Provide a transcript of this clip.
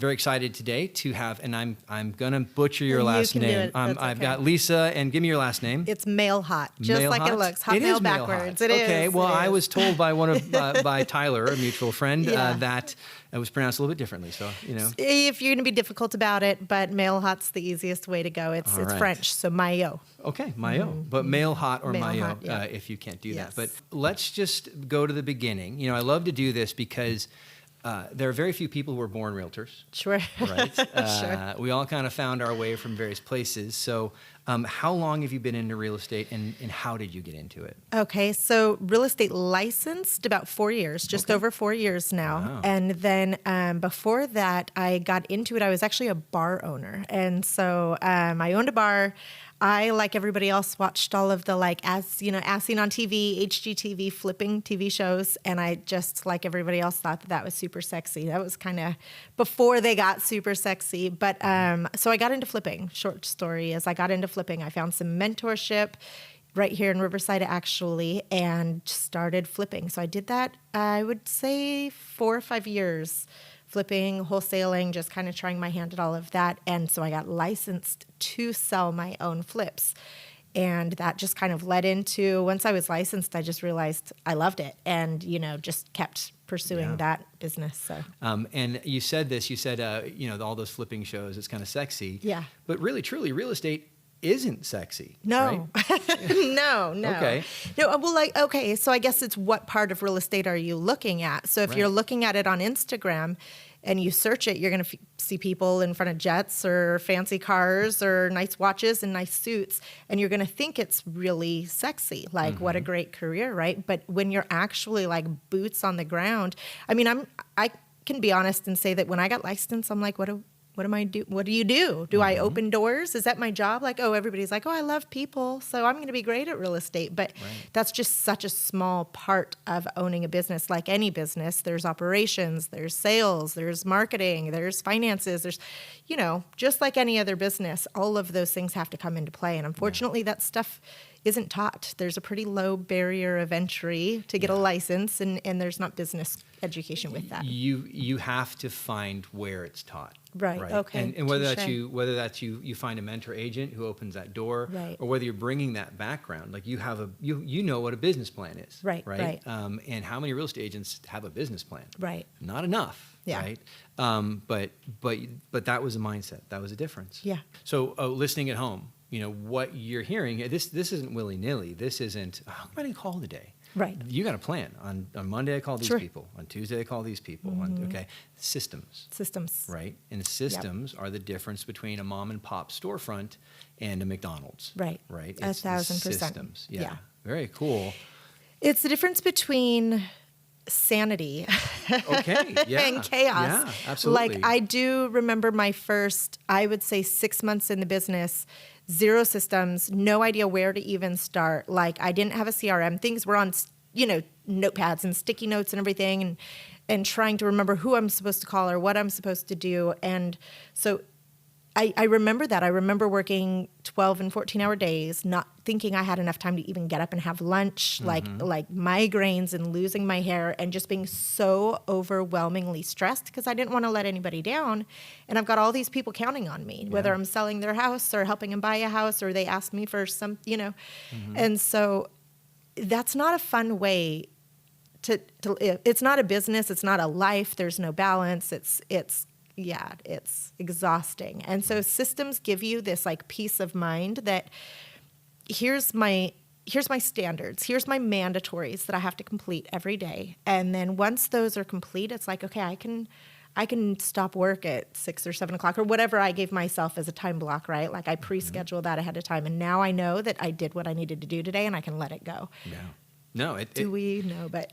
Very excited today to have, and I'm gonna butcher your You last can do name. it. That's I've okay. got Lisa, and give me your last name. It's male hot, just Male like hot? it looks. It Hot is male male backwards. hot. It is. Okay, well, It I is. was told by by Tyler, a mutual friend, Yeah. that it was pronounced a little bit differently. So, If you're going to be difficult about it, but male hot's the easiest way to go. It's All right. French, so maillot. Okay, maillot, but male hot or Male maillot, hot, yeah. if you can't do Yes. that. But let's just go to the beginning. I love to do this because there are very few people who are born realtors. Sure. Right? Sure. We all kind of found our way from various places. So how long have you been into real estate, and how did you get into it? Okay, so real estate licensed about 4 years, just over 4 years now. Wow. And then before that, I got into it. I was actually a bar owner. And so I owned a bar. I, like everybody else, watched all of the as seen on TV, HGTV, flipping TV shows. And I just, like everybody else, thought that was super sexy. That was kind of before they got super sexy. But so I got into flipping. Short story is I got into flipping. I found some mentorship right here in Riverside, actually, and started flipping. So I did that, I would say, 4 or 5 years. Flipping, wholesaling, just kind of trying my hand at all of that. And so I got licensed to sell my own flips. And that just kind of led into, once I was licensed, I just realized I loved it and, just kept pursuing that business. So, and you said, all those flipping shows, it's kind of sexy. Yeah. But really, truly, real estate isn't sexy. no, Right? no. Okay. No, well, okay. So I guess it's what part of real estate are you looking at? So if Right. you're looking at it on Instagram and you search it, you're going to see people in front of jets or fancy cars or nice watches and nice suits. And you're going to think it's really sexy. Like, what a great career, right? But when you're actually boots on the ground, I mean, I can be honest and say that when I got licensed, I'm like, what am I do? What do you do? Do I open doors? Is that my job? Everybody's like, I love people, so I'm going to be great at real estate. But that's just such a small part of owning a business. Like any business, there's operations, there's sales, there's marketing, there's finances, there's, just like any other business, all of those things have to come into play. And unfortunately, that stuff isn't taught. There's a pretty low barrier of entry to get a license, and there's not business education with that. You have to find where it's taught. Right. Okay. And whether Touché. that's you find a mentor agent who opens that door, Right. or whether you're bringing that background, like you have you know what a business plan is. Right. And how many real estate agents have a business plan? Right. Not enough. Yeah. Right. But that was a mindset. That was a difference. Yeah. So listening at home, what you're hearing. This isn't willy nilly. This isn't. How am I going to call today? Right. You got a plan. On Monday, I call these Sure. people. On Tuesday, I call these people. Systems. Systems. Right. And systems are the difference between a mom and pop storefront and a McDonald's. Right. Right. 1,000%. Systems. Yeah. Very cool. It's the difference between sanity Okay. Yeah. and chaos. Yeah. Absolutely. I do remember my first, I would say, 6 months in the business, zero systems, no idea where to even start. I didn't have a CRM. Things were on, notepads and sticky notes and everything, and trying to remember who I'm supposed to call or what I'm supposed to do. And so I remember that. I remember working 12 and 14-hour days, not thinking I had enough time to even get up and have lunch, like migraines and losing my hair, and just being so overwhelmingly stressed because I didn't want to let anybody down. And I've got all these people counting on me, whether I'm selling their house or helping them buy a house, or they ask me for some, And so that's not a fun way to live. It's not a business. It's not a life. There's no balance. It's exhausting. And so systems give you this peace of mind that here's my standards, here's my mandatories that I have to complete every day. And then once those are complete, it's okay, I can stop work at 6 or 7 o'clock or whatever I gave myself as a time block, right? I pre-scheduled that ahead of time. And now I know that I did what I needed to do today and I can let it go. Yeah. No. Do we? No, but...